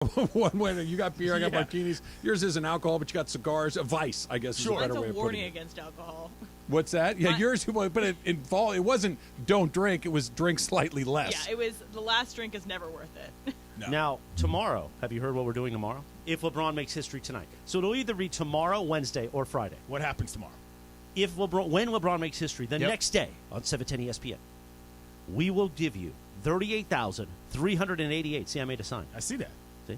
One way, you got beer, I got martinis. Yours isn't alcohol, but you got cigars. A vice, I guess, is a better way of putting it. That's a warning against alcohol. What's that? Yeah, yours, but it wasn't don't drink, it was drink slightly less. Yeah, it was the last drink is never worth it. No. Now, tomorrow, have you heard what we're doing tomorrow? If LeBron makes history tonight. So it'll either be tomorrow, Wednesday, or Friday. What happens tomorrow? When LeBron makes history, the next day on 710 ESPN, we will give you 38,388. See, I made a sign. I see that. See?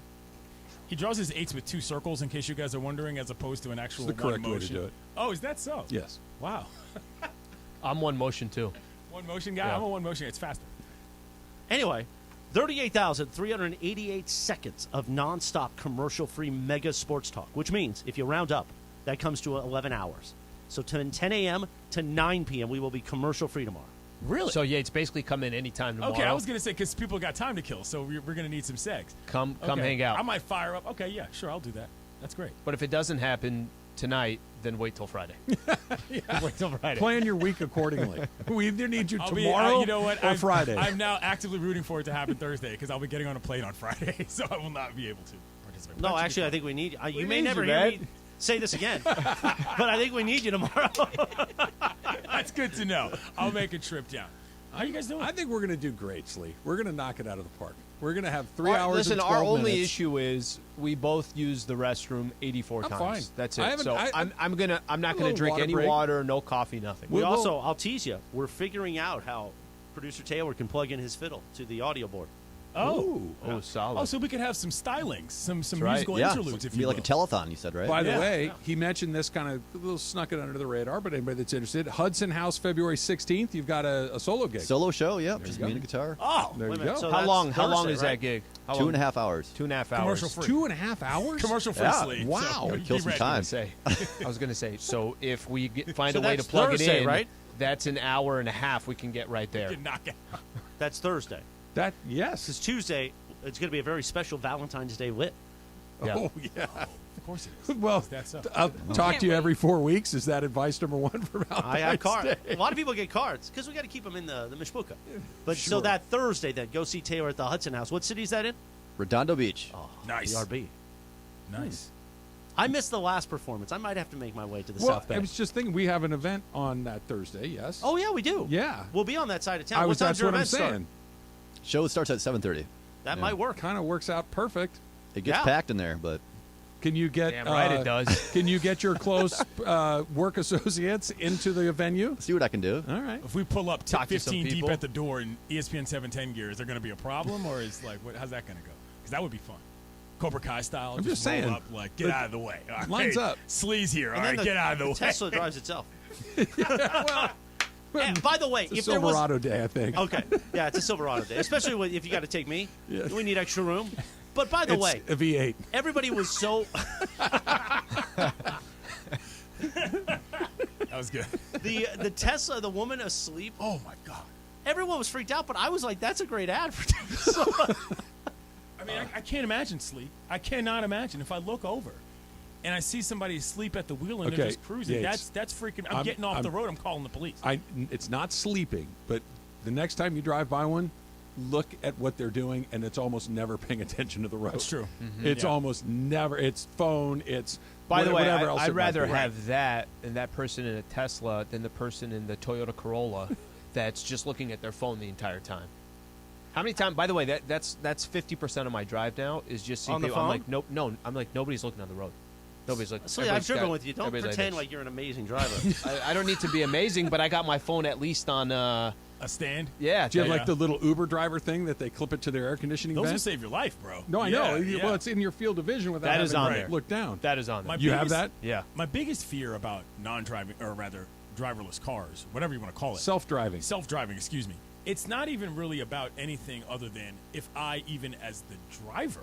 He draws his eights with two circles, in case you guys are wondering, as opposed to an actual It's the one correct motion. way to do it. Oh, is that so? Yes. Wow. I'm one motion, too. One motion guy? Yeah. I'm a one motion. It's faster. Anyway, 38,388 seconds of nonstop commercial-free mega sports talk, which means, if you round up, that comes to 11 hours. So 10 a.m. to 9 p.m., we will be commercial-free tomorrow. Really? So, Yates, basically come in anytime tomorrow. Okay, I was going to say, because people got time to kill, so we're going to need some segs. Come hang out. I might fire up. Okay, yeah, sure, I'll do that. That's great. But if it doesn't happen tonight, then wait till Friday. Wait till Friday. Plan your week accordingly. We either need you I'll tomorrow you know what? or Friday. I'm now actively rooting for it to happen Thursday, because I'll be getting on a plane on Friday, so I will not be able to participate. No, actually, I think we need you. You may need never you, hear man. me say this again, but I think we need you tomorrow. That's good to know. I'll make a trip down. How you guys doing? I think we're going to do great, Slee. We're going to knock it out of the park. We're going to have 3 hours Listen, and 12 our only minutes. issue is we both use the restroom 84 I'm times. fine. That's I it. haven't- So I'm not a gonna little drink water any break. water, no coffee, nothing. We We'll- also, I'll tease you, we're figuring out how producer Taylor can plug in his fiddle to the audio board. Oh, solid. Oh, so we could have some stylings, some right. musical interludes, if be you like will. a telethon, you said, right? By the Yeah. way, Yeah. he mentioned this kind of a little snuck it under the radar, but anybody that's interested, Hudson House, February 16th, you've got a solo gig. Solo show, yep. Just you me go. and a guitar. Oh, There wait a you minute. go. So how that's long Thursday, is right? that gig? How 2.5 long? hours. 2.5 hours. Commercial free. 2.5 hours? Commercial free Yeah. sleeve. Wow. So Gotta be kill some ready. time. I was gonna say. So if we find So a way to that's plug Thursday, it in, right? that's an hour and a half we can get right there. You can knock it out. That's Thursday. That, yes. Because Tuesday, it's going to be a very special Valentine's Day lit. Yeah. Oh, yeah. Of course it is. Well, That's up. I'll talk Can't to you wait. every 4 weeks. Is that advice number one for Valentine's I have cards. Day? A lot of people get cards because we got to keep them in the mishpucha. But so Sure. that Thursday, then go see Taylor at the Hudson House. What city is that in? Redondo Beach. Oh, Nice. BRB. Nice. I missed the last performance. I might have to make my way to the Well, South Bay. I was just thinking we have an event on that Thursday, yes? Oh yeah, we do. Yeah. We'll be on that side of town. I What was, time's that's your what I'm event start? saying. Show starts at 7:30. That might work. Kind of works out perfect. It gets Yeah. packed in there, but Can you get Damn right it does. Can you get your close work associates into the venue? see what I can do. All right. If we pull up Talk to some 15 deep people. at the door in ESPN 710 gear, is there going to be a problem, or is how's that going to go? Because that would be fun. Cobra Kai style. I'm just roll saying. Up, like, get out of the way. All right, Lines up. Slee's here. All And then right, get out of the way. Tesla drives itself. Well, And by the way, it's a if there was Silverado day, I think. okay, yeah, it's a Silverado day, especially if you got to take me. Yeah. We need extra room. But by the It's way, a V8. everybody was so That was good. the Tesla, the woman asleep. Oh, my God. Everyone was freaked out, but I was like, "That's a great ad for Tesla." I mean, I can't imagine sleep. I cannot imagine if I look over and I see somebody asleep at the wheel and they're Okay, just cruising. Yates. That's freaking. I'm getting off the road. I'm calling the police. It's not sleeping, but the next time you drive by one, look at what they're doing, and it's almost never paying attention to the road. That's true. It's Yeah. almost never. It's phone. It's By the way, whatever else I'd it might rather be. have that and that person in a Tesla than the person in the Toyota Corolla that's just looking at their phone the entire time. How many times? By the way, that's 50% of my drive now is just seeing On the people. I'm phone? like, nope, no. I'm like, nobody's looking on the road. Nobody's looking. So I've everybody's driven got- with you. Don't everybody's pretend this. like you're an amazing driver. I don't need to be amazing, but I got my phone at least on. A stand. Yeah. Do you have Yeah. like the little Uber driver thing that they clip it to their air conditioning Those will vent? save your life, bro. No, I Yeah, know. yeah. Well, it's in your field of vision without That is having on to there. look down. That is on there. My You have biggest- that? Yeah. My biggest fear about non-driving, or rather, driverless cars, whatever you want to call it, Self-driving. self-driving. Excuse me. It's not even really about anything other than if I, even as the driver,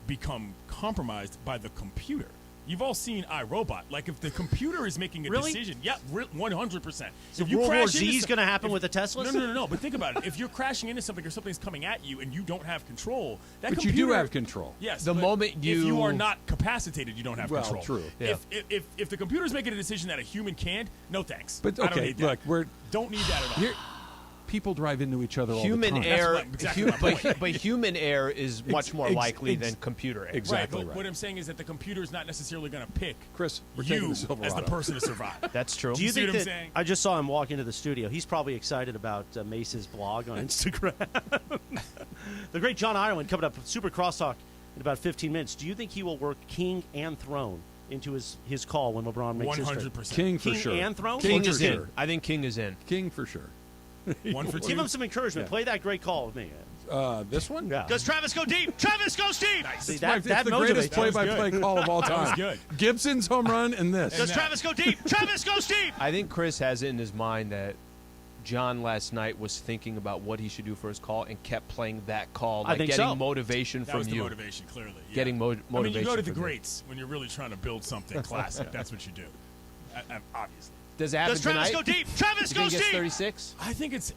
become compromised by the computer. You've all seen iRobot. Like, if the computer is making a Really? decision, yeah, 100%. So If you World War crash Z into is some- going to happen if- with the Teslas? No. But think about it. If you're crashing into something or something's coming at you and you don't have control, that But computer, you do have control. Yes. The but moment if you you- are not capacitated, you don't have Well, control. true. Yeah. If the computer's making a decision that a human can't, no thanks. But I don't okay, need that. look, we're don't need that at all. here. people drive into each other all the Human time. error, exactly my point. but human error is much more likely than computer error. Exactly Right, but right. what I'm saying is that the computer is not necessarily going to pick Chris, we're taking you the as the Silverado. person to survive. That's true. Do you see think what I'm that saying? I just saw him walk into the studio? He's probably excited about Mace's blog on Instagram. The great John Ireland coming up, Super Crosstalk in about 15 minutes. Do you think he will work king and throne into his call when LeBron makes his trade? 100%. King for King sure. and throne? King King for is in. sure. I think King is in. King for sure. 1 for 2. Give him some encouragement. Yeah. Play that great call with me. This one? Yeah. Does Travis go deep? Travis goes deep. See, It's that the motivates greatest me. play-by-play call of all time. was good. Gibson's home run and this. Does Travis go deep? Travis goes deep. I think Chris has it in his mind that John last night was thinking about what he should do for his call and kept playing that call, I like think getting so. motivation That from was the you. motivation, clearly. Yeah. Getting I mean, motivation. you go to the from you. greats when you're really trying to build something classic. That's what you do. Obviously. Does it happen Does Travis tonight? go deep? Travis You think goes he gets deep. 36? I think it's.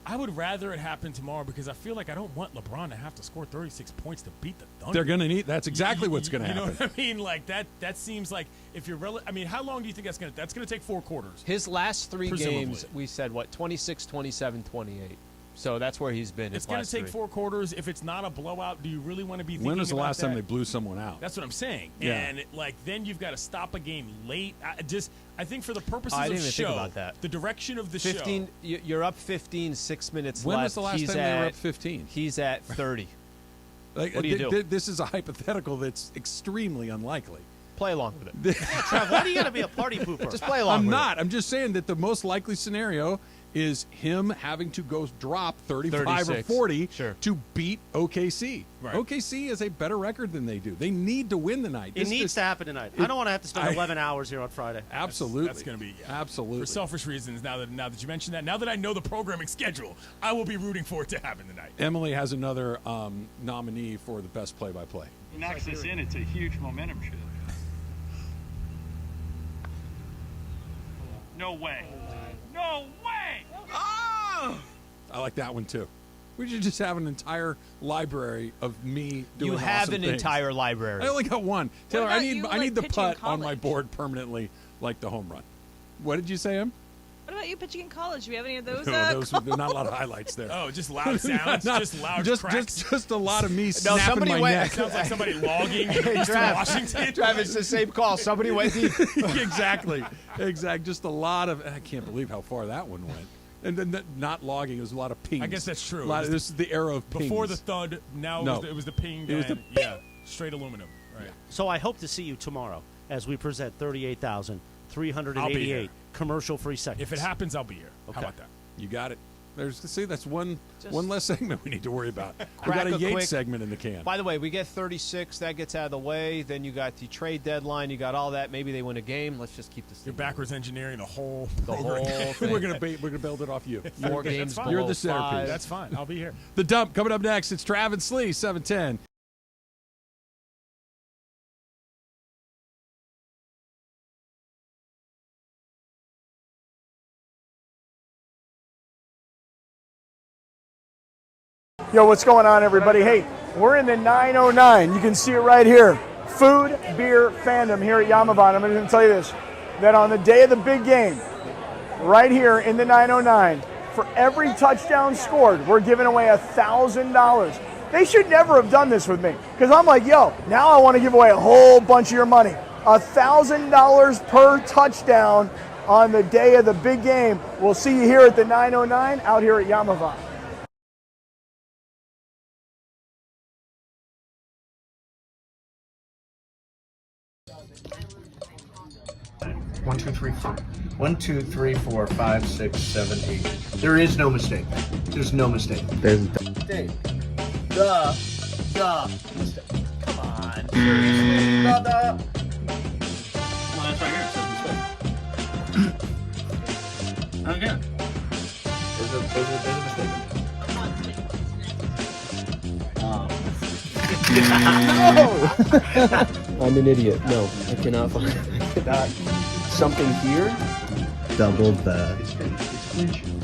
I would rather it happen tomorrow because I feel like I don't want LeBron to have to score 36 points to beat the Thunder. They're going to need. That's exactly what's going to You know happen. what I mean? Like that seems like if you're. I mean, how long do you think that's going to? That's going to take 4 quarters. His last 3 Presumably. games, we said, 26, 27, 28. So that's where he's been. It's going to take 4 quarters. If it's not a blowout, do you really want to be thinking When was the about last time that? they blew someone out? That's what I'm saying. Yeah. And then you've got to stop a game late. I think for the purposes I of didn't even show, think about that. the direction of the 15. show. You're up 15, 6 minutes When left. was the last He's time they were at- up 15? He's at 30. Like, What do you do? This is a hypothetical that's extremely unlikely. Play along with it. Trav, why do you got to be a party pooper? Just play along I'm with not. I'm just saying that the most likely scenario is him having to go drop 35 or 36. 40 Sure. to beat OKC. Right. OKC has a better record than they do. They need to win the night. It This needs just- to happen tonight. I don't want to have to spend I- 11 hours here on Friday. Absolutely. That's going to be absolutely. for selfish reasons. Now that you mentioned that, now that I know the programming schedule, I will be rooting for it to happen tonight. Emily has another nominee for the best play-by-play. He knocks this in, it's a huge momentum shift. No way. No way! I like that one too. We should just have an entire library of me doing You have awesome an things. entire library. I only got one. Taylor, I about need you, I need the pitching in putt on my college? board permanently, like the home run. What did you say, Em? What about you pitching in college? Do we have any of those? No, calls? there are not a lot of highlights there. Oh, just loud sounds, Not- just loud just, cracks. just a lot of me snapping somebody my went- neck. Sounds like somebody logging in Eastern Trav. Washington. Travis, the same call. Somebody went deep. Exactly. Just a lot of. I can't believe how far that one went. And then not logging. It was a lot of pings. I guess that's true. This is the era of pings. Before the thud, now No. it was the ping. It was the and, yeah, straight aluminum. Right. So I hope to see you tomorrow as we present I'll be 38,388 here. commercial-free seconds. If it happens, I'll be here. Okay. How about that? You got it. That's one Just- less segment we need to worry about. We Crack got a a Yates quick- segment in the can. By the way, we get 36. That gets out of the way. Then you got the trade deadline. You got all that. Maybe they win a game. Let's just keep this. You're thing backwards engineering the whole The program. whole thing. we're gonna build it off you. Four You're- games fine. below You're the centerpiece. 5. That's fine. I'll be here. The dump coming up next. It's Trav and Slee, 710. Yo, what's going on, everybody? Hey, we're in the 909. You can see it right here. Food, beer, fandom here at Yamaban. I'm going to tell you this, that on the day of the big game, right here in the 909, for every touchdown scored, we're giving away $1,000. They should never have done this with me, because I'm like, yo, now I want to give away a whole bunch of your money. $1,000 per touchdown on the day of the big game. We'll see you here at the 909 out here at Yamavan. 1, 2, 3, 4. 1, 2, 3, 4, 5, 6, 7, 8. There is no mistake. There's no mistake. There's a mistake. Duh mistake. Come on. Seriously. Duh. Well, that's right here. It says mistake. Again. There's a mistake. I'm an idiot. No, I cannot find something here. Double the.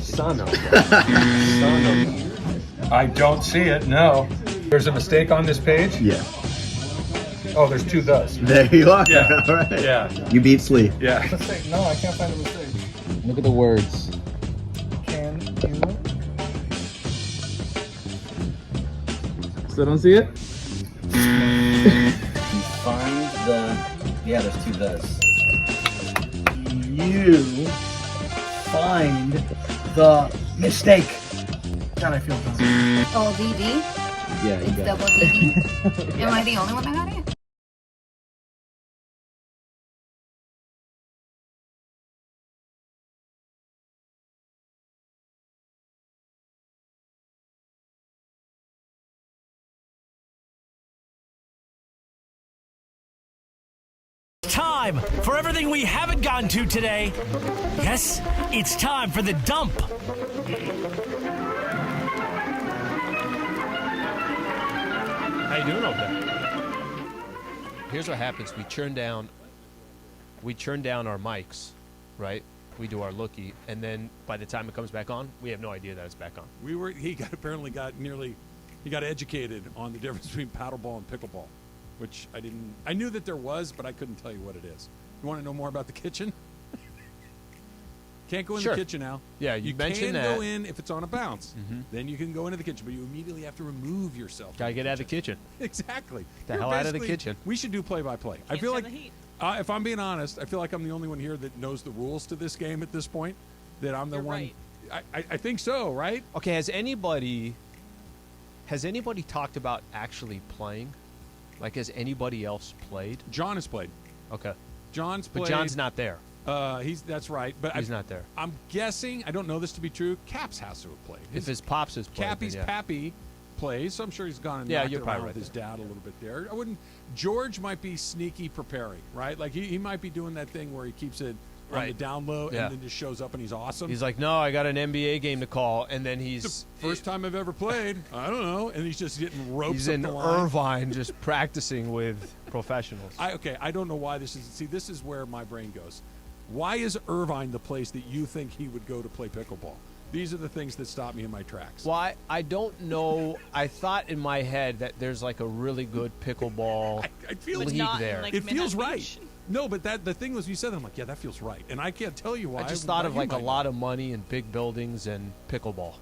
Son of a. I don't see it, no. There's a mistake on this page? Yeah. Oh, there's 2 thus. There you are. Yeah. All right. Yeah. You beat Slee. Yeah. No, I can't find the mistake. Look at the words. Can you still don't see it? You find the... Yeah, there's two thus. You find the mistake. God, I feel dumb. Oh, DD? Yeah, you It's got double DD? Am I the only one that got it? Time for everything we haven't gotten to today. Yes, it's time for the dump. How you doing over there? Here's what happens. We churn down our mics, right? We do our lookie, and then by the time it comes back on, we have no idea that it's back on. He got educated on the difference between paddleball and pickleball, which I knew that there was, but I couldn't tell you what it is. You want to know more about the kitchen? Can't go in Sure. the kitchen now. Yeah, you mentioned can that. go in if it's on a bounce. Mhm. Then you can go into the kitchen, but you immediately have to remove yourself. Gotta get out of the kitchen. Exactly. The You're hell out of the basically- kitchen. We should do play-by-play. I Can't feel stand like, the heat. if I'm being honest, I feel like I'm the only one here that knows the rules to this game at this point. That I'm the You're one. right. I think so, right? Okay, has anybody talked about actually playing? Like, has anybody else played? John has played. Okay. John's played. But John's not there. That's right. But He's not there. I'm guessing. I don't know this to be true. Caps has to have played. If his pops has played, Cappy's then yeah. Pappy plays, so I'm sure he's gone and Yeah, knocked you're it probably around right with his dad a little bit there. I wouldn't. George might be sneaky preparing, right? Like he might be doing that thing where he keeps it on Right. the down low Yeah. and then just shows up and he's awesome. He's like, no, I got an NBA game to call, and then he's First time I've ever played. I don't know, and he's just getting ropes. he's up in the line. Irvine just practicing with professionals. I don't know why this is. See, this is where my brain goes. Why is Irvine the place that you think he would go to play pickleball? These are the things that stop me in my tracks. Why? I don't know. I thought in my head that there's like a really good pickleball I feel league not in, there. like, it feels Manhattan right. Beach. No, but the thing was, you said that, I'm like, yeah, that feels right, and I can't tell you why. I just thought why of you like a might lot of money and big buildings and pickleball.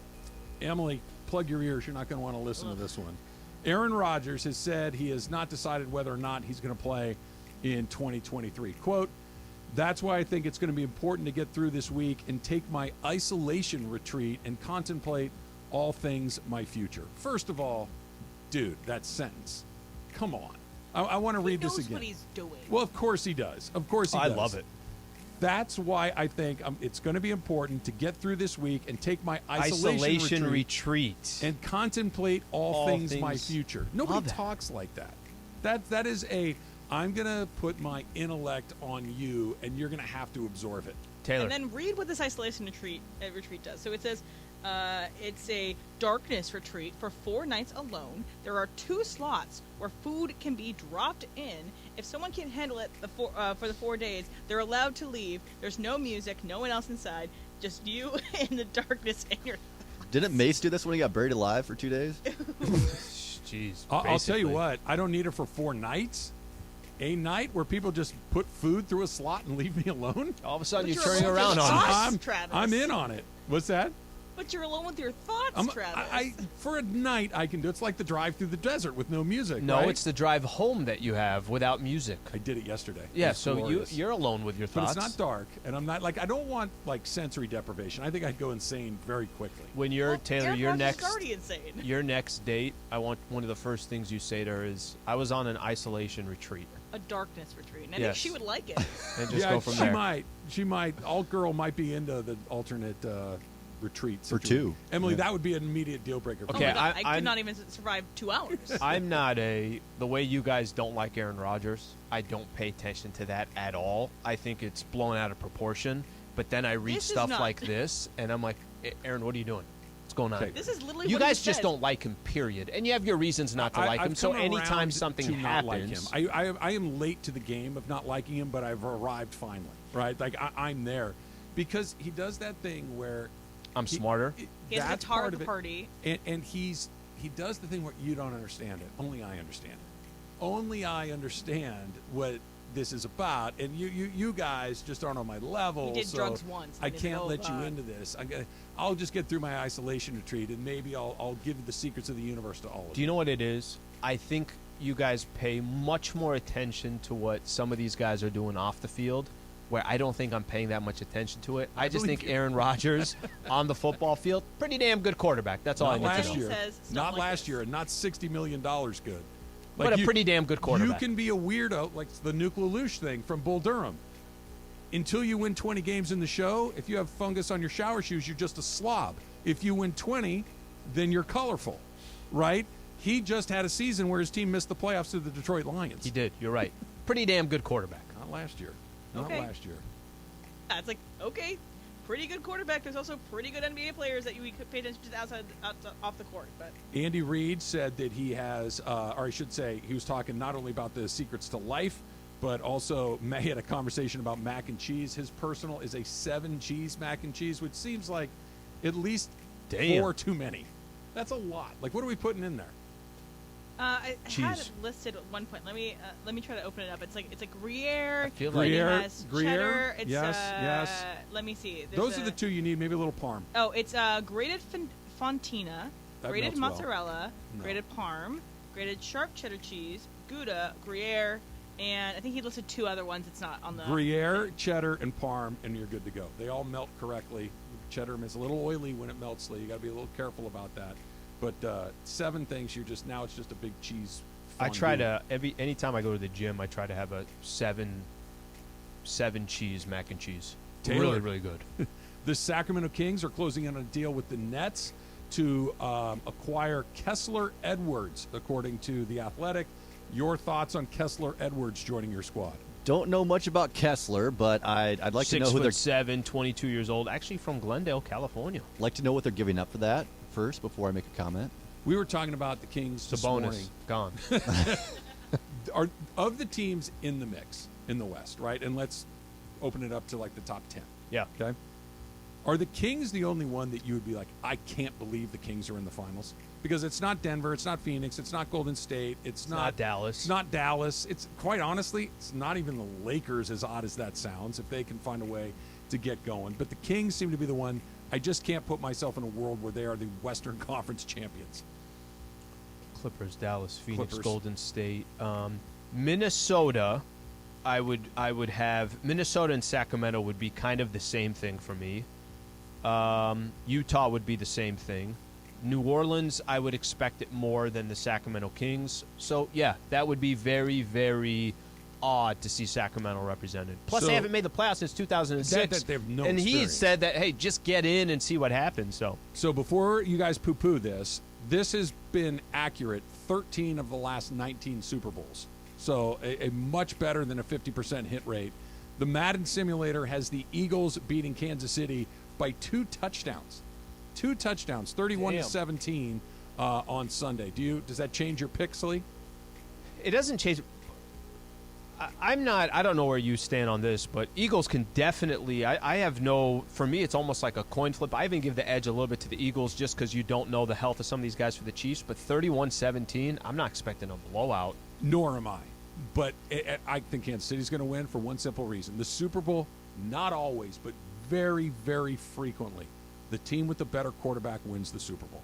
Emily, plug your ears. You're not going to want to listen to this one. Aaron Rodgers has said he has not decided whether or not he's going to play in 2023. Quote, "That's why I think it's going to be important to get through this week and take my isolation retreat and contemplate all things my future." First of all, dude, that sentence. Come on. I want to read this knows again. what he's doing. Well, of course he does. Of course he I does. love it. That's why I think it's going to be important to get through this week and take my isolation retreat. and contemplate all things my future. Nobody Love that. talks like that. That is I'm going to put my intellect on you, and you're going to have to absorb it. Taylor. And then read what this isolation retreat does. So it says it's a darkness retreat for 4 nights alone. There are 2 slots where food can be dropped in. If someone can't handle it for the 4 days, they're allowed to leave. There's no music, no one else inside, just you in the darkness and your. Didn't Mace do this when he got buried alive for 2 days? Jeez. I'll tell you basically. what, I don't need it for 4 nights. A night where people just put food through a slot and leave me alone? All of a sudden, But you're you're turning alone around with on us, us. Travis. I'm in on it. What's that? But you're alone with your thoughts, Travis. For a night, I can do it. It's like the drive through the desert with no music. No, right? it's the drive home that you have without music. I did it yesterday. Yeah, It was so glorious. you're alone with your But thoughts. it's not dark, and I'm not like I don't want like sensory deprivation. I think I'd go insane very quickly. When you're Well, Taylor, Aaron your Rodgers is next already insane. your next date, I want one of the first things you say to her is, "I was on an isolation retreat," A darkness retreat. And I Yes. think she would like it. and just yeah, go from she there. might. She might. Alt girl might be into the alternate retreat For situation. 2. Emily, Yeah. that would be an immediate deal breaker. For Oh Okay, my God, I I'm- could not even survive 2 hours. I'm not the way you guys don't like Aaron Rodgers. I don't pay attention to that at all. I think it's blown out of proportion. But then I read This is stuff not. like this, and I'm like, Aaron, what are you doing? What's going on? Okay. This is literally You what he guys just says. don't like him, period. And you have your reasons not to like I've him. So come anytime around something to not like happens, him. I am late to the game of not liking him, but I've arrived finally. Right, like I'm there because he does that thing where I'm smarter. He has a that's guitar part at of the it. party. And he does the thing where you don't understand it. Only I understand it. Only I understand what this is about, and you guys just aren't on my level. You did so drugs once. I can't let you into this. I'll just get through my isolation retreat, and maybe I'll give the secrets of the universe to all of you. Do you know what it is? I think you guys pay much more attention to what some of these guys are doing off the field, where I don't think I'm paying that much attention to it. I just think Aaron Rodgers on the football field, pretty damn good quarterback. That's all I need to know. Not last year, and not $60 million good. But a pretty damn good quarterback. You can be a weirdo, like the Nuke Lelouch thing from Bull Durham. Until you win 20 games in the show, if you have fungus on your shower shoes, you're just a slob. If you win 20, then you're colorful, right? He just had a season where his team missed the playoffs to the Detroit Lions. He did. You're right. Pretty damn good quarterback. Not last year. Okay. Not last year. Yeah, it's like, okay, pretty good quarterback. There's also pretty good NBA players that you could pay attention to off the court. But Andy Reid said that he has, or I should say, he was talking not only about the secrets to life, but also he had a conversation about mac and cheese. His personal is a 7-cheese mac and cheese, which seems like at least 4 too many. That's a lot. Like, what are we putting in there? I had it listed at one point. Let me try to open it up. It's like Gruyere. Gruyere. It has cheddar. It's, yes. Let me see. Those are the two you need. Maybe a little parm. Oh, it's grated fontina, That grated melts well. mozzarella, grated parm, grated sharp cheddar cheese, Gouda, Gruyere, and I think he listed 2 other ones. It's not on the Gruyere, cheddar, and parm, and you're good to go. They all melt correctly. Cheddar is a little oily when it melts, so you got to be a little careful about that. But 7 things, it's just a big cheese fondue. I try to anytime I go to the gym, I try to have a 7 cheese mac and cheese. Taylor. Really, really good. The Sacramento Kings are closing in on a deal with the Nets to acquire Kessler Edwards, according to The Athletic. Your thoughts on Kessler Edwards joining your squad? Don't know much about Kessler, but I'd like to know who they're 6'7", 22 years old, actually from Glendale, California. like to know what they're giving up for that first before I make a comment. We were talking about the Kings this bonus. morning. Gone. Are of the teams in the mix in the West, right? And let's open it up to like the top 10. Yeah. Okay. Are the Kings the only one that you would be like, I can't believe the Kings are in the finals? Because it's not Denver, it's not Phoenix, it's not Golden State, it's not Dallas. It's not Dallas. It's quite honestly, it's not even the Lakers, as odd as that sounds, if they can find a way to get going. But the Kings seem to be the one. I just can't put myself in a world where they are the Western Conference champions. Clippers, Dallas, Phoenix, Clippers. Golden State, Minnesota. I would have Minnesota and Sacramento would be kind of the same thing for me. Utah would be the same thing. New Orleans, I would expect it more than the Sacramento Kings. So yeah, that would be very, very odd to see Sacramento represented. Plus, they haven't made the playoffs since 2006. They have no and he experience. said that, hey, just get in and see what happens. So before you guys poo-poo this has been accurate 13 of the last 19 Super Bowls. So a much better than a 50% hit rate. The Madden simulator has the Eagles beating Kansas City by 2 touchdowns. 2 touchdowns, 31-17 on Sunday. Does that change your pick, Slee? It doesn't change. I don't know where you stand on this, but Eagles can definitely, for me, it's almost like a coin flip. I even give the edge a little bit to the Eagles just because you don't know the health of some of these guys for the Chiefs, but 31-17, I'm not expecting a blowout. Nor am I. But I think Kansas City's going to win for one simple reason. The Super Bowl, not always, but very, very frequently, the team with the better quarterback wins the Super Bowl.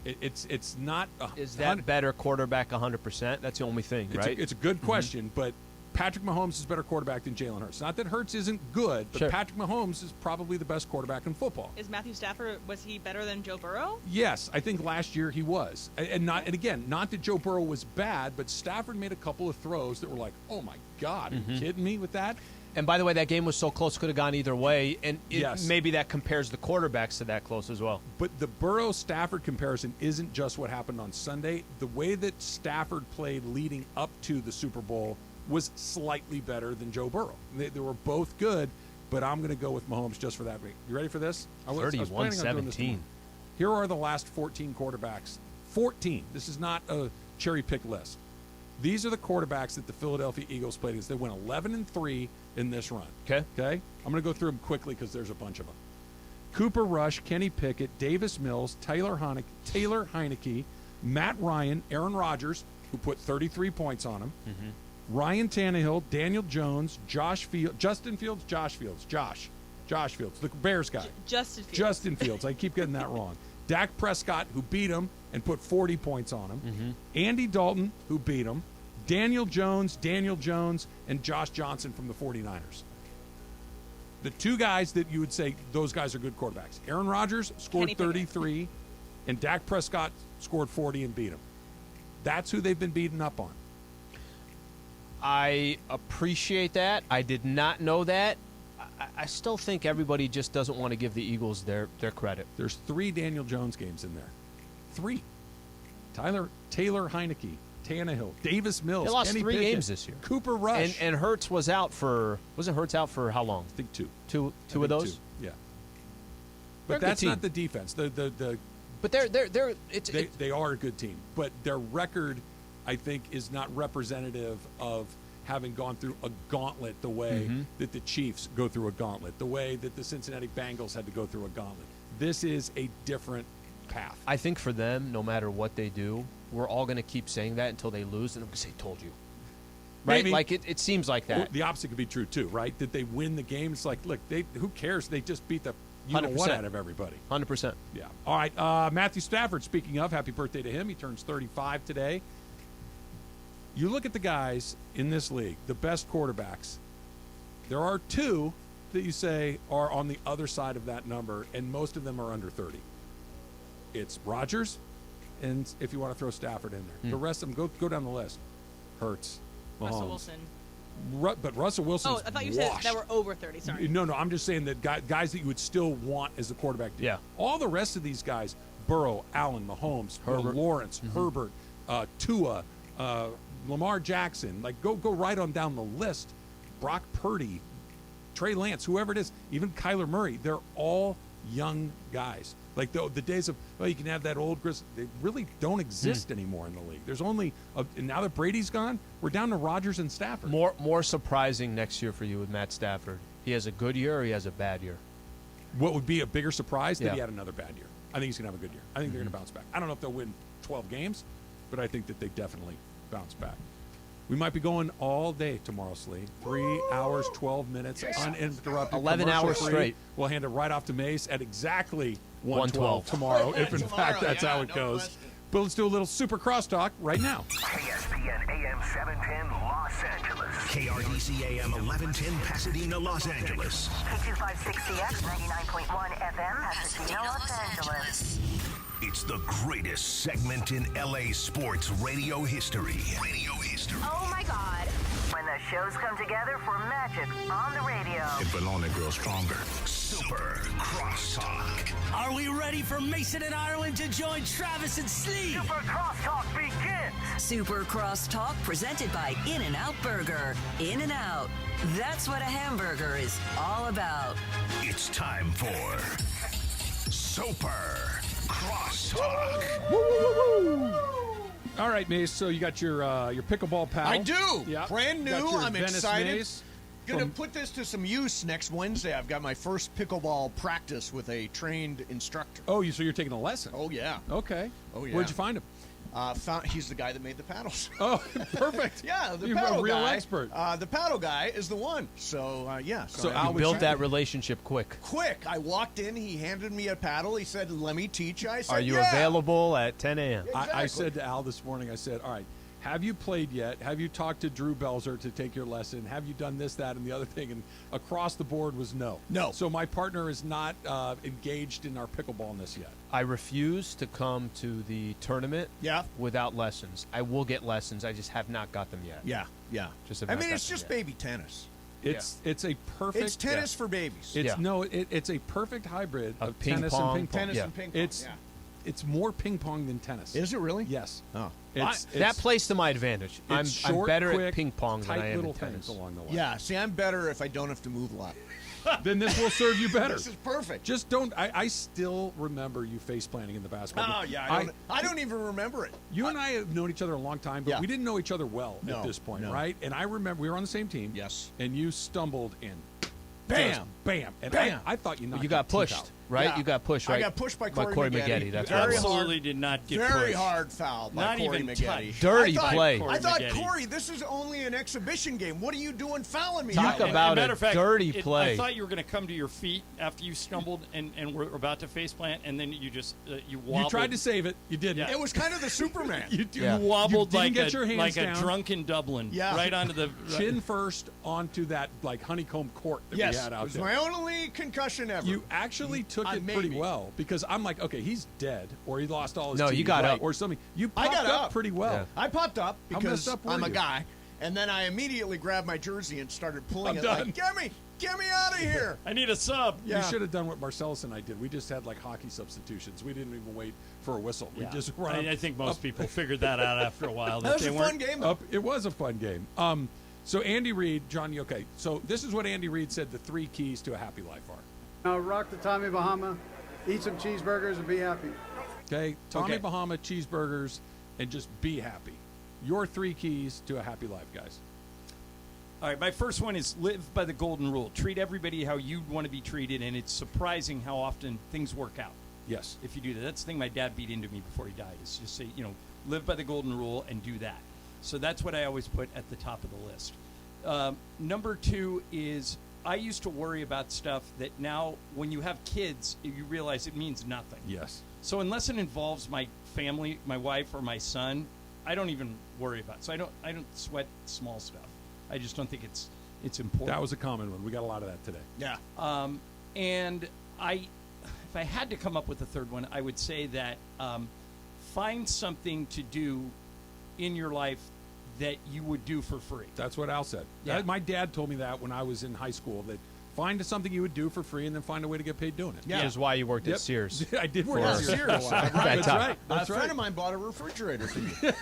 It's not. Is that better quarterback 100%? That's the only thing, right? It's a good question, but Patrick Mahomes is a better quarterback than Jalen Hurts. Not that Hurts isn't good, but Sure. Patrick Mahomes is probably the best quarterback in football. Is Matthew Stafford, was he better than Joe Burrow? Yes, I think last year he was. And again, not that Joe Burrow was bad, but Stafford made a couple of throws that were like, oh my God, are you kidding me with that? And by the way, that game was so close, could have gone either way. And Yes. maybe that compares the quarterbacks to that close as well. But the Burrow-Stafford comparison isn't just what happened on Sunday. The way that Stafford played leading up to the Super Bowl was slightly better than Joe Burrow. They were both good, but I'm going to go with Mahomes just for that. You ready for this? I was planning on doing this 31-17. tomorrow. Here are the last 14 quarterbacks. 14. This is not a cherry-pick list. These are the quarterbacks that the Philadelphia Eagles played against. They went 11-3 in this run. Okay. I'm going to go through them quickly because there's a bunch of them. Cooper Rush, Kenny Pickett, Davis Mills, Taylor Heineke, Matt Ryan, Aaron Rodgers, who put 33 points on him, Ryan Tannehill, Daniel Jones, Justin Fields, Josh Fields, the Bears guy. Justin Fields. Justin Fields. I keep getting that wrong. Dak Prescott, who beat him and put 40 points on him. Andy Dalton, who beat him. Daniel Jones, and Josh Johnson from the 49ers. The two guys that you would say those guys are good quarterbacks. Aaron Rodgers scored 33, and Dak Prescott scored 40 and beat him. That's who they've been beaten up on. I appreciate that. I did not know that. I still think everybody just doesn't want to give the Eagles their credit. There's 3 Daniel Jones games in there. 3. Taylor Heineke, Tannehill, Davis Mills. They lost Kenny 3 Pickett, games this year. Cooper Rush. And Hurts was out for – wasn't Hurts out for how long? I think 2. Two of those? 2. Yeah. They're But a good that's team. not the defense. But they are a good team. But their record, I think, is not representative of having gone through a gauntlet the way that the Chiefs go through a gauntlet, the way that the Cincinnati Bengals had to go through a gauntlet. This is a different path. I think for them, no matter what they do, we're all going to keep saying that until they lose, and I'm going to say, told you. Right? Maybe. Like, it seems like that. The opposite could be true, too, right? That they win the game. It's like, look, who cares? They just beat the 100%. out of everybody. 100%. Yeah. All right. Matthew Stafford, speaking of, happy birthday to him. He turns 35 today. You look at the guys in this league, the best quarterbacks. There are 2 that you say are on the other side of that number, and most of them are under 30. It's Rodgers, and if you want to throw Stafford in there. The rest of them, go down the list. Hurts, Mahomes. Russell Wilson. But Russell Wilson's I thought you washed. said that were over 30. Sorry. No, I'm just saying that guys that you would still want as a quarterback. Yeah. All the rest of these guys, Burrow, Allen, Mahomes, Herbert. Lawrence, Herbert, Tua, Lamar Jackson, like go right on down the list. Brock Purdy, Trey Lance, whoever it is, even Kyler Murray, they're all young guys. Like the days of, you can have that old Gris, they really don't exist anymore in the league. There's only, and now that Brady's gone, we're down to Rodgers and Stafford. More surprising next year for you with Matt Stafford. He has a good year or he has a bad year? What would be a bigger surprise that Yeah. he had another bad year? I think he's going to have a good year. I think they're going to bounce back. I don't know if they'll win 12 games, but I think that they definitely bounce back. We might be going all day tomorrow, Slee. 3 hours, 12 minutes, uninterrupted. 11 hours commercial-free. straight. We'll hand it right off to Mace at exactly 1:12 tomorrow, if in fact that's how it goes. But let's do a little super crosstalk right now. ESPN AM 710 Los Angeles. KRDC AM 1110 Pasadena, Los Angeles. K256CX 99.1 FM Pasadena, Los Angeles. It's the greatest segment in LA sports radio history. Oh my God. When the shows come together for magic on the radio. It will only grow stronger. Super Crosstalk. Are we ready for Mason and Ireland to join Travis and Slee? Super Crosstalk begins. Super Crosstalk presented by In-N-Out Burger. In-N-Out. That's what a hamburger is all about. It's time for Super Crosstalk. All right, Mace. So you got your pickleball paddle. I do. Yeah. Brand new. Got your I'm Venice excited. Mace Gonna from- put this to some use next Wednesday. I've got my first pickleball practice with a trained instructor. Oh, so you're taking a lesson? Oh yeah. Okay. Oh yeah. Where'd you find him? He's the guy that made the paddles. Oh, perfect. Yeah, the You're paddle a real guy. expert. The paddle guy is the one. So yeah. So I'm you built excited. that relationship quick. Quick. I walked in. He handed me a paddle. He said, "Let me teach you." I said, Are you yeah. available at 10 a.m.? I said to Al this morning, I said, all right, have you played yet? Have you talked to Drew Belzer to take your lesson? Have you done this, that, and the other thing? And across the board was no. No. So my partner is not engaged in our pickleballness yet. I refuse to come to the tournament without lessons. I will get lessons. I just have not got them yet. Yeah. Just have I not mean, got it's them just yet. baby tennis. It's a perfect. It's tennis for babies. It's a perfect hybrid of ping tennis pong. and ping pong. Tennis and ping pong. It's more ping pong than tennis. Is it really? Yes. Oh. That plays to my advantage. I'm short, better quick, at ping pong than I tight am little in tennis. things along the way. Yeah. See, I'm better if I don't have to move a lot. Then this will serve you better. This is perfect. Just don't. I still remember you face planting in the basketball. Oh yeah. I don't even remember it. You and I have known each other a long time, but we didn't know each other well at this point, right? And I remember we were on the same team. Yes. And you stumbled in. Bam. Just bam. And Bam. I thought you knocked You got your teeth pushed. out. right? Yeah. You got pushed, right? I got pushed by Corey Maggette. That's Very what it was. Absolutely did not get Very pushed. hard foul by Not Corey even Maggette. touched. Dirty play. I thought, Maggette. Corey, this is only an exhibition game. What are you doing fouling me? Talk out? about matter a of fact, dirty play. I thought you were going to come to your feet after you stumbled and were about to face plant, and then you just you wobbled. You tried to save it. You didn't. It was kind of the Superman. You wobbled you like didn't get your hands like down. a drunken Dublin, right onto the chin first onto that like honeycomb court that we had out it was there. my only concussion ever. You actually took it pretty well because I'm like, okay, he's dead or he lost all his No, teeth, you got up. or something. You I popped got up up pretty well. Yeah. I popped up How because messed up were I'm a you? guy, and then I immediately grabbed my jersey and started pulling I'm it done. like, get me out of here. I need a sub. Yeah. You should have done what Marcellus and I did. We just had like hockey substitutions. We didn't even wait for a whistle. We Yeah. just run. I think most people figured that out after a while. That was they a weren't fun game, though. It was a fun game. So Andy Reid, John, okay. So this is what Andy Reid said the 3 keys to a happy life are. Rock the Tommy Bahama, eat some cheeseburgers, and be happy. Okay, Tommy Bahama, cheeseburgers, and just be happy. Your 3 keys to a happy life, guys. All right, my first one is live by the golden rule. Treat everybody how you'd want to be treated, and it's surprising how often things work out. Yes. If you do that. That's the thing my dad beat into me before he died, is just say, live by the golden rule and do that. So that's what I always put at the top of the list. Number 2 is I used to worry about stuff that now when you have kids, you realize it means nothing. Yes. So unless it involves my family, my wife, or my son, I don't even worry about it. So I don't sweat small stuff. I just don't think it's important. That was a common one. We got a lot of that today. Yeah. And if I had to come up with a third one, I would say that find something to do in your life that you would do for free. That's what Al said. Yeah. My dad told me that when I was in high school, that find something you would do for free and then find a way to get paid doing it. Yeah. Which is why you worked at Sears. I did work at Sears. That's right. A friend of mine bought a refrigerator for you.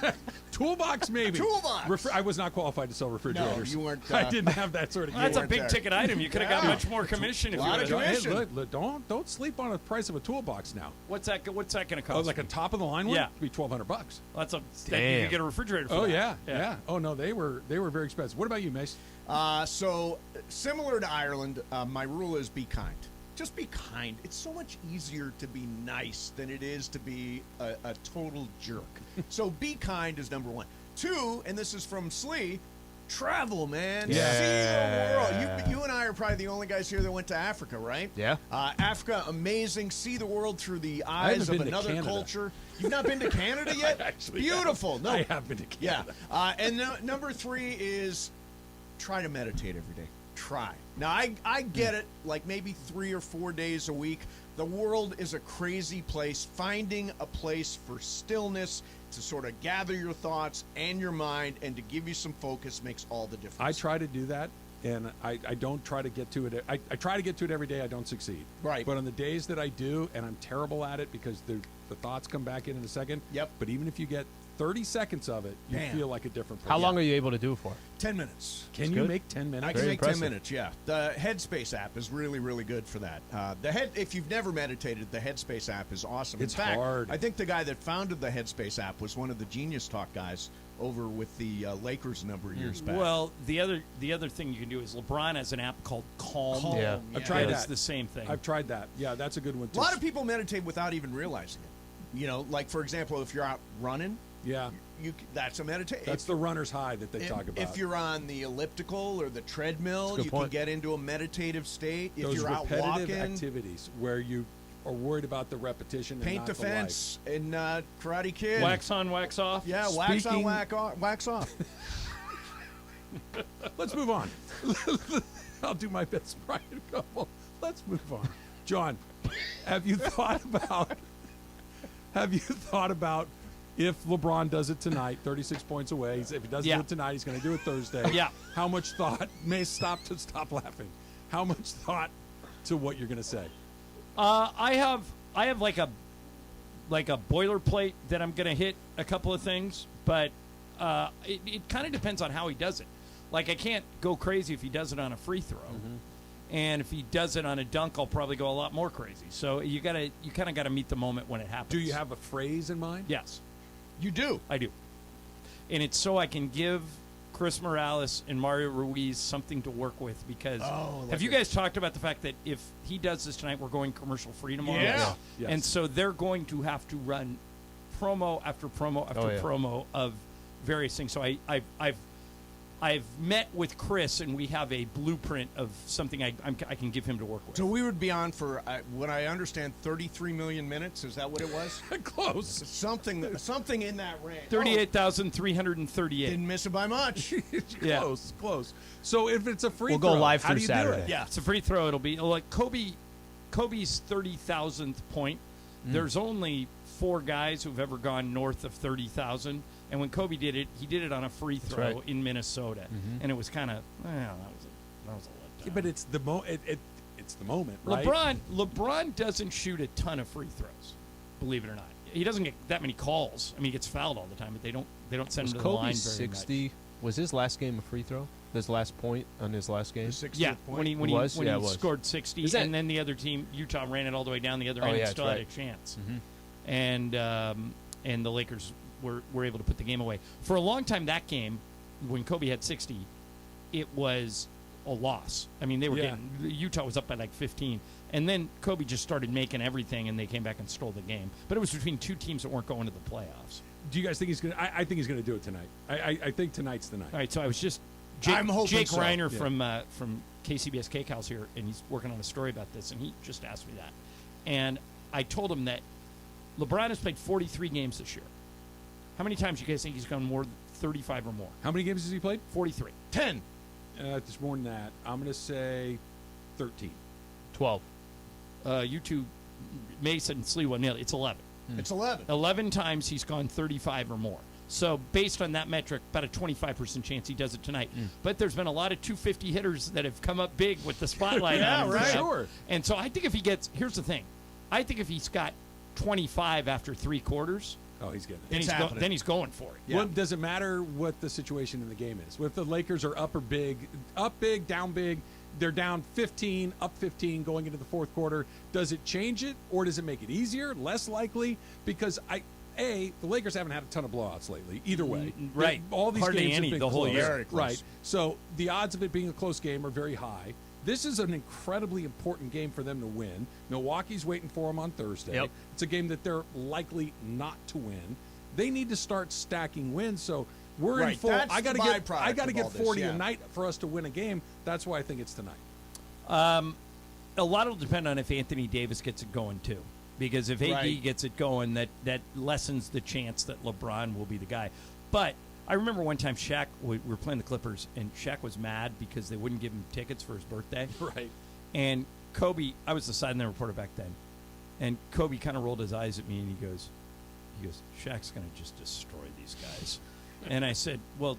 Toolbox, maybe. Toolbox. I was not qualified to sell refrigerators. No, you weren't. I didn't have that sort of. Well, that's a gear. big ticket item. You could have got much more commission if you would have. Hey, look, don't sleep on the price of a toolbox now. What's that going to cost? Oh, like a top of the line one? Yeah, it'd be $1,200. That's a. Damn. You could get a refrigerator for Oh that. yeah. Oh no, they were very expensive. What about you, Mace? So similar to Ireland, my rule is be kind. Just be kind. It's so much easier to be nice than it is to be a total jerk. So be kind is number 1. 2, and this is from Slee, travel, man. Yeah. See the world. You and I are probably the only guys here that went to Africa, right? Yeah. Africa, amazing. See the world through the I eyes haven't of been to another Canada. culture. You've not been to Canada yet? Actually, beautiful. No, I have been to Canada. Yeah. And number 3 is try to meditate every day. Try. Now, I get it, like maybe 3 or 4 days a week. The world is a crazy place. Finding a place for stillness to sort of gather your thoughts and your mind and to give you some focus makes all the difference. I try to do that, and I don't try to get to it. I try to get to it every day. I don't succeed. Right. But on the days that I do, and I'm terrible at it because the thoughts come back in a second. Yep. But even if you get 30 seconds of it, you Bam. feel like a different person. How long are you able to do it for? 10 minutes. Can you make 10 minutes? I can Very make impressive. 10 minutes, yeah. The Headspace app is really, really good for that. If you've never meditated, the Headspace app is awesome. It's In fact, hard. I think the guy that founded the Headspace app was one of the Genius Talk guys over with the Lakers a number of years back. Well, the other thing you can do is LeBron has an app called Calm. Yeah. I've tried It's that. the same thing. I've tried that. Yeah, that's a good one a too. lot of people meditate without even realizing it. Like, for example, if you're out running, Yeah. That's a meditation. That's the runner's high that they talk about. If you're on the elliptical or the treadmill, That's a good you point. can get into a meditative state. If Those you're out repetitive walking, activities where you are worried about the repetition and paint not the the life. fence in Karate Kid. Wax on, wax off. Yeah, wax on, Speaking- wax off. Let's move on. I'll do my best, Brian. Let's move on. John, have you thought about if LeBron does it tonight, 36 points away, if he doesn't do it tonight, he's going to do it Thursday. Yeah. How much thought, May stop laughing. How much thought to what you're going to say? I have like a boilerplate that I'm going to hit a couple of things, but it kind of depends on how he does it. Like, I can't go crazy if he does it on a free throw. And if he does it on a dunk, I'll probably go a lot more crazy. So you kind of got to meet the moment when it happens. Do you have a phrase in mind? Yes. You do? I do. And it's so I can give Chris Morales and Mario Ruiz something to work with because have you guys talked about the fact that if he does this tonight, we're going commercial free tomorrow? Yeah. Yes. And so they're going to have to run promo after promo after promo of various things. So I've met with Chris, and we have a blueprint of something I can give him to work with. So we would be on for what I understand 33 million minutes. Is that what it was? Close. Something in that range. 38,338. Didn't miss it by much. Yeah. Close. So if it's a free We'll throw, go live how through do you Saturday. do it? Yeah, it's a free throw. It'll be like Kobe's 30,000th point. There's only 4 guys who've ever gone north of 30,000. And when Kobe did it, he did it on a free throw in Minnesota, and it was kind of that was a letdown. Yeah, but it's the it's the moment, right? LeBron doesn't shoot a ton of free throws, believe it or not. He doesn't get that many calls. I mean, he gets fouled all the time, but they don't send him to the line very 60? much. Was his last game a free throw? His last point on his last game? Yeah, when he scored 60, that, and then the other team, Utah, ran it all the way down the other end and still had a chance. And the Lakers were able to put the game away. For a long time, that game, when Kobe had 60, it was a loss. I mean, they were getting Utah was up by like 15, and then Kobe just started making everything, and they came back and stole the game. But it was between 2 teams that weren't going to the playoffs. Do you guys think he's going to? I think he's going to do it tonight. I think tonight's the night. All right, so I was just Jake Reiner Yeah. from KCBS KCAL's here, and he's working on a story about this, and he just asked me that. And I told him that LeBron has played 43 games this year. How many times do you guys think he's gone more than 35 or more? How many games has he played? 43. 10. It's more than that. I'm going to say 13. 12. You two, Mason and Sliwa, nailed it. It's 11. It's 11. 11 times he's gone 35 or more. So based on that metric, about a 25% chance he does it tonight. But there's been a lot of 250 hitters that have come up big with the spotlight on him. right. Sure. And so I think if he gets, here's the thing, I think if he's got 25 after 3 quarters, he's getting it. Then he's going for it. Yeah. Well, does it matter what the situation in the game is? If the Lakers are up big, down big, they're down 15, up 15 going into the fourth quarter, does it change it or does it make it easier, less likely? Because the Lakers haven't had a ton of blowouts lately. Either way, right? All these Hardly games any have been the whole close. year. Very close. Right. So the odds of it being a close game are very high. This is an incredibly important game for them to win. Milwaukee's waiting for them on Thursday. Yep. It's a game that they're likely not to win. They need to start stacking wins. So we're in full. That's I got to the get byproduct of all 40 this, a night for us to win a game. That's why I think it's tonight. A lot will depend on if Anthony Davis gets it going too, because if AD gets it going, that lessens the chance that LeBron will be the guy. But I remember one time Shaq, we were playing the Clippers, and Shaq was mad because they wouldn't give him tickets for his birthday. Right. And Kobe, I was the sideline reporter back then, and Kobe kind of rolled his eyes at me, and he goes, Shaq's going to just destroy these guys. And I said, well,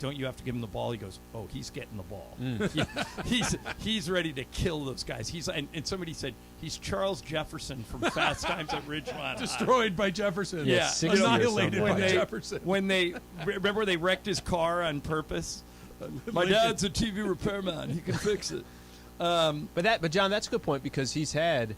don't you have to give him the ball? He goes, oh, he's getting the ball. He's ready to kill those guys. And somebody said he's Charles Jefferson from Fast Times at Ridgemont. Destroyed by Jefferson. Yeah, annihilated by Jefferson. When they remember they wrecked his car on purpose. My dad's a TV repairman. He can fix it. But John, that's a good point because he's had,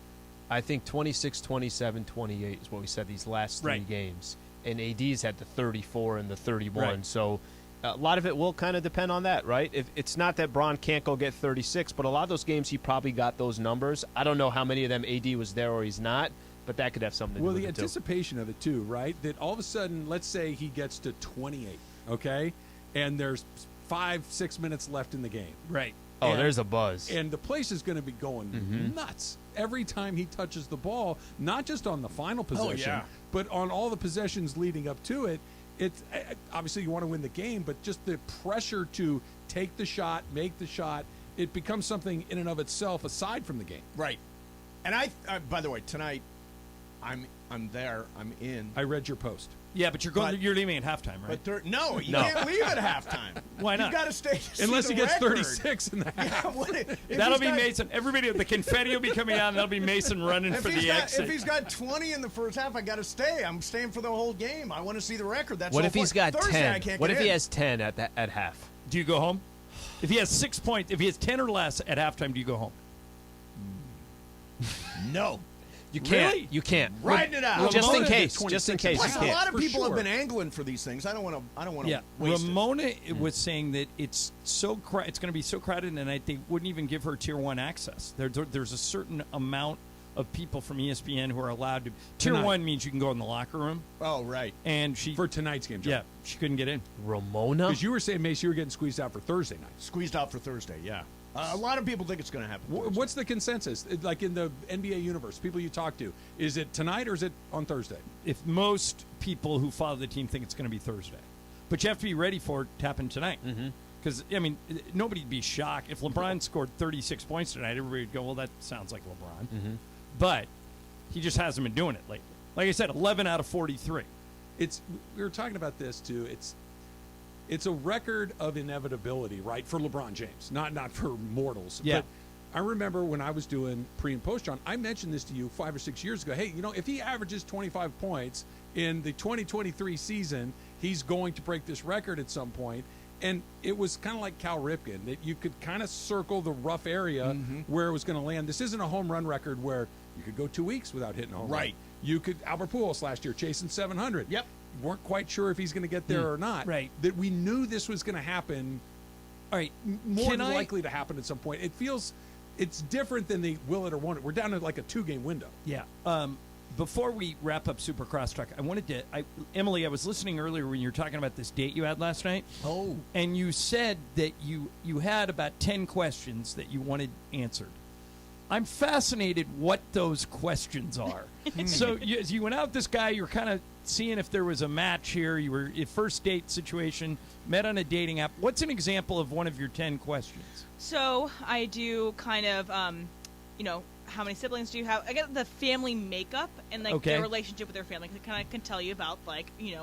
I think, 26, 27, 28 is what we said these last 3 games. And AD's had the 34 and the 31. Right. So a lot of it will kind of depend on that, right? If it's not that Bron can't go get 36, but a lot of those games he probably got those numbers. I don't know how many of them AD was there or he's not, but that could have something to do with it. Well, the anticipation of it too, right? That all of a sudden, let's say he gets to 28, okay? And there's 5-6 minutes left in the game. Right. Oh, there's a buzz. And the place is going to be going nuts every time he touches the ball, not just on the final possession, but on all the possessions leading up to it. It's obviously you want to win the game, but just the pressure to take the shot, make the shot, it becomes something in and of itself aside from the game. Right. And I by the way, tonight I'm there. I'm in. I read your post. Yeah, but you're leaving at halftime, right? But you can't leave at halftime. Why not? You've got to stay unless he gets record. 36 in the half. That'll be Mason. Everybody, the confetti will be coming out, and that'll be Mason running for the exit. If he's got 20 in the first half, I got to stay. I'm staying for the whole game. I want to see the record. That's what all if he's got Thursday, 10? I can't What get if he in. has 10 at half? Do you go home? If he has 6 points, if he has 10 or less at halftime, do you go home? No. You can't. Really? You can't. Riding it out. Just in Ramona- case. Just in case. Plus, You a can't. lot of For people have sure. been angling for these things. I don't want to. Yeah, waste Ramona was saying that it's so it's going to be so crowded tonight they wouldn't even give her tier 1 access. There's a certain amount of people from ESPN who are allowed to. Tier Tonight. one means you can go in the locker room. Oh, right. And she for tonight's game. John. Yeah, she couldn't get in. Ramona, because you were saying, Mace, you were getting squeezed out for Thursday night. Squeezed out for Thursday. Yeah. A lot of people think it's going to happen. What's the consensus? Like in the NBA universe, people you talk to, is it tonight or is it on Thursday? If most people who follow the team think it's going to be Thursday, but you have to be ready for it to happen tonight. Because I mean, nobody'd be shocked if LeBron scored 36 points tonight. Everybody would go, "Well, that sounds like LeBron," but he just hasn't been doing it lately. Like I said, 11 out of 43. We were talking about this too. It's a record of inevitability, right, for LeBron James, not for mortals. Yeah. But I remember when I was doing pre and post, John, I mentioned this to you 5 or 6 years ago. Hey, if he averages 25 points in the 2023 season, he's going to break this record at some point. And it was kind of like Cal Ripken, that you could kind of circle the rough area where it was going to land. This isn't a home run record where you could go 2 weeks without hitting a home run. Right. You could, Albert Pujols last year chasing 700. Yep. Weren't quite sure if he's going to get there or not. Right. That we knew this was going to happen. All right. More Can than I- likely to happen at some point. It feels it's different than the will it or won't it. We're down to like a 2-game window. Yeah. Before we wrap up Super Crosstalk, I wanted to, Emily, I was listening earlier when you were talking about this date you had last night. Oh. And you said that you had about 10 questions that you wanted answered. I'm fascinated what those questions are. So you went out with this guy, you were kind of seeing if there was a match here. You were a first date situation, met on a dating app. What's an example of one of your 10 questions? So I do kind of, how many siblings do you have? I get the family makeup and like Okay. their relationship with their family. It kind of can tell you about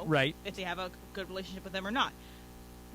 Right. if they have a good relationship with them or not.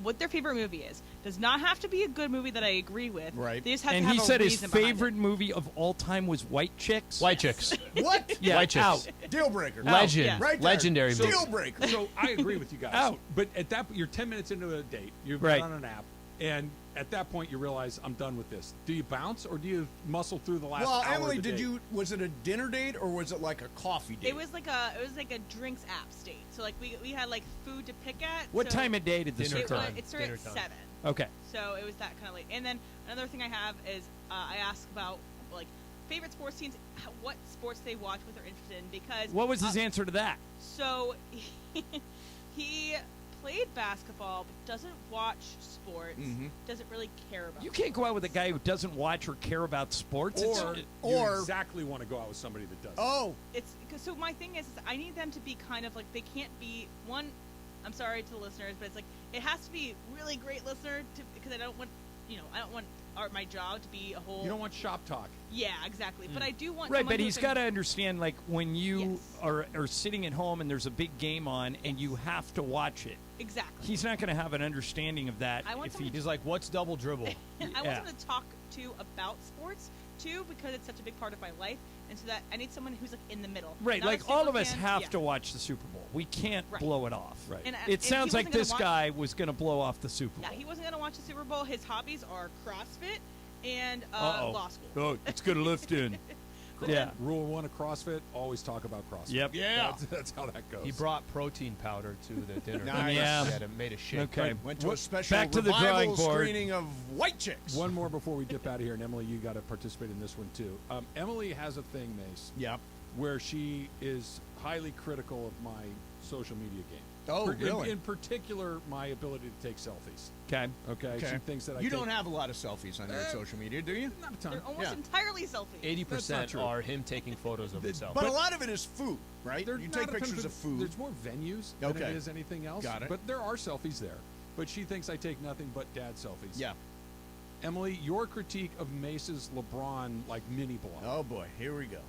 What their favorite movie is. Does not have to be a good movie that I agree with. Right. They just have And to have he a said his reason behind it. favorite movie of all time was White Chicks. White Chicks. What? Yeah, White Chicks. out. Deal breaker. Legend. Yeah. Right there. Legendary movie. Deal breaker. So I agree with you guys. Out. But at that point, you're 10 minutes into a date. You've Right. been on an app. And at that point, you realize, I'm done with this. Do you bounce or do you muscle through the last Well, hour Emily, of the date? was it a dinner date or was it like a coffee date? It was like a drinks app state. So like we had like food to pick at. What so time of day did this Dinner occur? time. It started Dinner at time. 7. Okay. So it was that kind of late. And then another thing I have is I ask about like favorite sports teams, what sports they watch, what they're interested in. Because What was his answer to that? So he played basketball, but doesn't watch sports. Doesn't really care about. You can't go out with a guy who doesn't watch or care about sports. Or It's- you exactly want to go out with somebody that does. Oh. It's so my thing is I need them to be kind of like they can't be one. I'm sorry to the listeners, but it's like it has to be really great listener because I don't want my job to be a whole. You don't want shop talk. Yeah, exactly. But I do want. Right, someone but who he's can- got to understand, like, when you are sitting at home and there's a big game on and you have to watch it. Exactly. He's not going to have an understanding of that. I want if he someone He's like, what's double dribble? I Yeah. want someone to talk to about sports too because it's such a big part of my life, and so that I need someone who's like in the middle. Right, Not a like all of us single have fan. to watch the Super Bowl. We can't Right. blow it off. Right. And if It he sounds like wasn't gonna this watch- guy was going to blow off the Super Bowl. Yeah, he wasn't going to watch the Super Bowl. His hobbies are CrossFit and Uh-oh. law school. Oh, it's going to lift in. Yeah. Rule 1 of CrossFit: always talk about CrossFit. Yep. Yeah. That's how that goes. He brought protein powder to the dinner. Nice. Yeah. He had it made a shake. Okay. Went to a special Back to the revival drawing board. screening of White Chicks. One more before we dip out of here, and Emily, you got to participate in this one too. Emily has a thing, Mace, Yep. where she is highly critical of my social media game. Oh, really? In particular, my ability to take selfies. Okay. Okay. She thinks that I You take don't have a lot of selfies on your social media, do you? not a ton. They're almost Yeah. entirely selfies. 80% true. are him taking photos of himself. But a lot of it is food, right? There's You not take a ton pictures of food. There's more venues than Okay. it is anything else. Got it. But there are selfies there. But she thinks I take nothing but dad selfies. Yeah. Emily, your critique of Mace's LeBron like mini blog. Oh boy, here we go.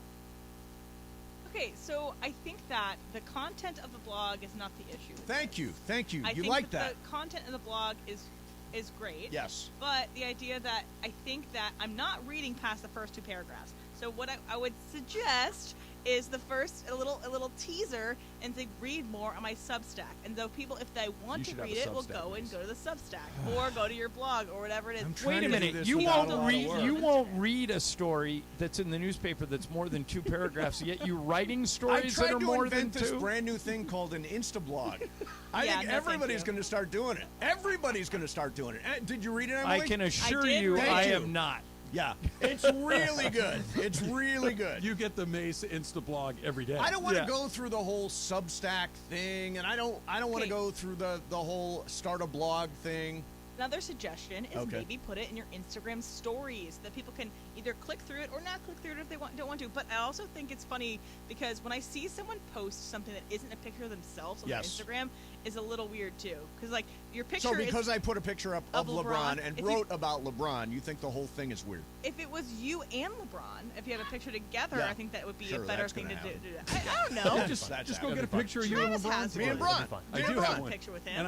Okay, so I think that the content of the blog is not the issue. Thank you. I You think like that? The content of the blog is great. Yes. But the idea that I think that I'm not reading past the first 2 paragraphs. So what I would suggest is a little teaser, and to read more on my Substack. And though people, if they want You to should have read a it, will Substack, go and Mace. go to the Substack or go to your blog or whatever it is. Wait a minute. You won't read a story that's in the newspaper that's more than 2 paragraphs. Yet you're writing stories that are more than 2. I tried to invent this brand new thing called an Instablog. I think no, everybody's going to start doing it. Everybody's going to start doing it. Did you read it, Emily? I can assure you, I am not. Yeah, it's really good. It's really good. You get the Mace Instablog every day. I don't want to go through the whole Substack thing, and I don't want to go through the whole start a blog thing. Another suggestion is maybe put it in your Instagram stories that people can either click through it or not click through it if they don't want to. But I also think it's funny because when I see someone post something that isn't a picture of themselves on their Instagram, is a little weird too. Because like your picture. So because I put a picture up of LeBron and wrote you, about LeBron, you think the whole thing is weird? If it was you and LeBron, if you had a picture together, I think that would be a better thing to do. I don't know. just go get a picture of you and LeBron. Me and Bron. I do have one. Picture with him.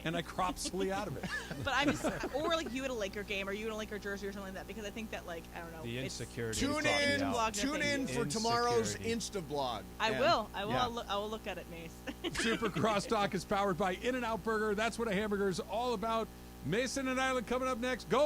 And I crop Sliwa out of it. But I'm just, or like you at a Laker game, or you in a Laker jersey, or something like that, because I think that, like, I don't know. The insecurity. Tune in for tomorrow's Instablog. I will. I will look at it, Mace. Super Crosstalk is powered by In-N-Out Burger. That's what a hamburger is all about. Mason and Island coming up next. Go.